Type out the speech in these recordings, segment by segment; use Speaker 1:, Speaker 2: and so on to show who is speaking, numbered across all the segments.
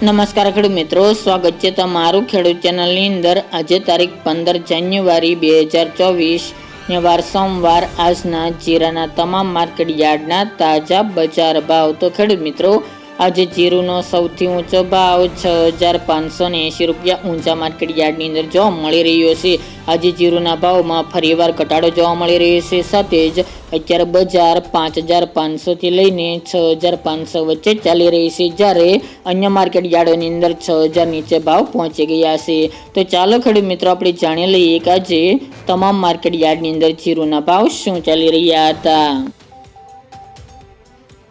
Speaker 1: નમસ્કાર ખેડૂત મિત્રો, સ્વાગત છે તમારું ખેડૂત ચેનલની અંદર। આજે તારીખ 15 જાન્યુઆરી 2024 ને વાર સોમવાર। આજના જીરાના તમામ માર્કેટ યાર્ડના તાજા બજાર ભાવ। તો ખેડૂત મિત્રો, આજે જીરુનો સૌથી ઊંચો ભાવ 6580 રૂપિયા ઊંચા માર્કેટ યાર્ડની અંદર જોવા મળી રહ્યો છે। આજે જીરુના ભાવમાં ફરીવાર ઘટાડો જોવા મળી રહ્યો છે। સાથે જ અત્યારે બજાર 5500 થી લઈને 6500 વચ્ચે ચાલી રહી છે, જ્યારે અન્ય માર્કેટ યાર્ડોની અંદર 6000 નીચે ભાવ પહોંચી ગયા છે। તો ચાલો ખેડૂત મિત્રો, આપણે જાણી લઈએ કે આજે તમામ માર્કેટ યાર્ડની અંદર જીરુના ભાવ શું ચાલી રહ્યા હતા।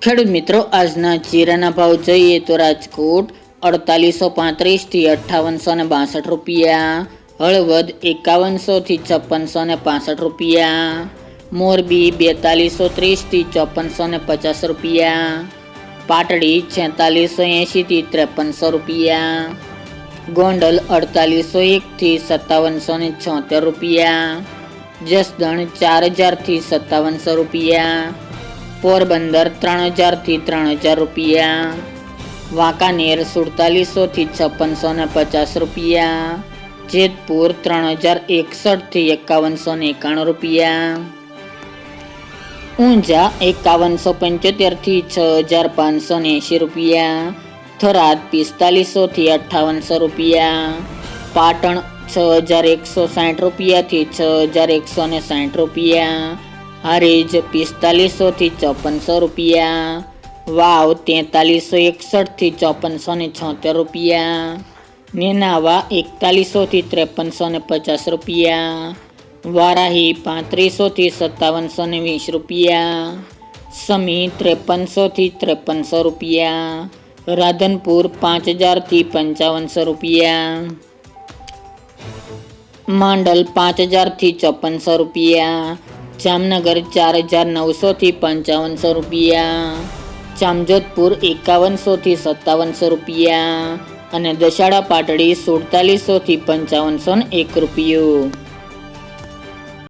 Speaker 1: ખેડૂત મિત્રો, આજના જીરાના ભાવ જોઈએ તો રાજકોટ 4835 થી 5862 રૂપિયા, હળવદ 5100 થી 5665 રૂપિયા, મોરબી 4230 થી 5450 રૂપિયા, પાટડી 4680 થી 5300 રૂપિયા, ગોંડલ 4801 થી 5776 રૂપિયા, જસદણ 4000 થી 5700 રૂપિયા, પોરબંદર 3000 થી 3000 રૂપિયા, વાંકાનેર 4700 થી 5650 રૂપિયા, જેતપુર 3061 થી 5191 રૂપિયા, ઊંઝા 5175 થી 6580 રૂપિયા, થરાદ 4500 થી 5800 રૂપિયા, પાટણ 6160 રૂપિયા થી 6160 રૂપિયા, હારીજ 4500 થી 5400 રૂપિયા, વાવ 4361 થી 5476 રૂપિયા, નેનાવા 4100 થી 5350 રૂપિયા, વારાહી 3500 થી 5720 રૂપિયા, સમી 5300 થી 5300 રૂપિયા, રાધનપુર 5000 થી 5500 રૂપિયા, માંડલ 5000 થી 5400 રૂપિયા, જામનગર 4900 થી 5500 રૂપિયા, જામજોધપુર 5100 થી 5700 રૂપિયા અને દશાડા પાટડી 4700 થી 5501 રૂપિયો।